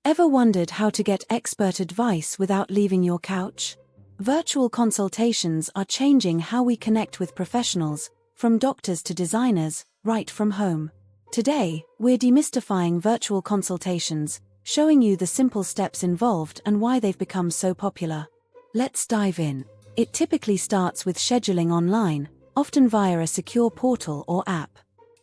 Ever wondered how to get expert advice without leaving your couch? Virtual consultations are changing how we connect with professionals, from doctors to designers, right from home. Today, we're demystifying virtual consultations, showing you the simple steps involved and why they've become so popular. Let's dive in. It typically starts with scheduling online, often via a secure portal or app.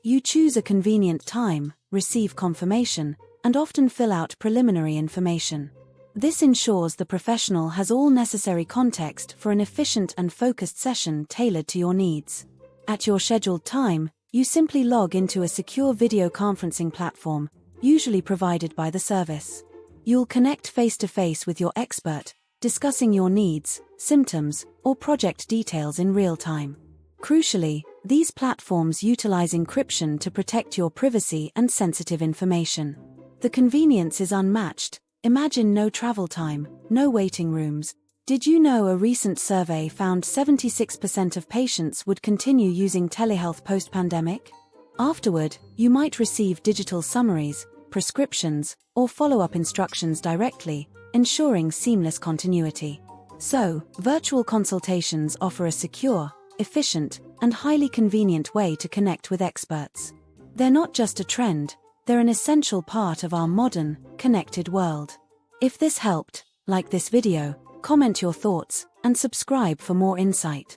You choose a convenient time, receive confirmation, and often fill out preliminary information. This ensures the professional has all necessary context for an efficient and focused session tailored to your needs. At your scheduled time, you simply log into a secure video conferencing platform, usually provided by the service. You'll connect face-to-face with your expert, discussing your needs, symptoms, or project details in real time. Crucially, these platforms utilize encryption to protect your privacy and sensitive information. The convenience is unmatched. Imagine no travel time, no waiting rooms. Did you know a recent survey found 76% of patients would continue using telehealth post-pandemic? Afterward, you might receive digital summaries, prescriptions, or follow-up instructions directly, ensuring seamless continuity. So, virtual consultations offer a secure, efficient, and highly convenient way to connect with experts. They're not just a trend, they're an essential part of our modern, connected world. If this helped, like this video, comment your thoughts, and subscribe for more insight.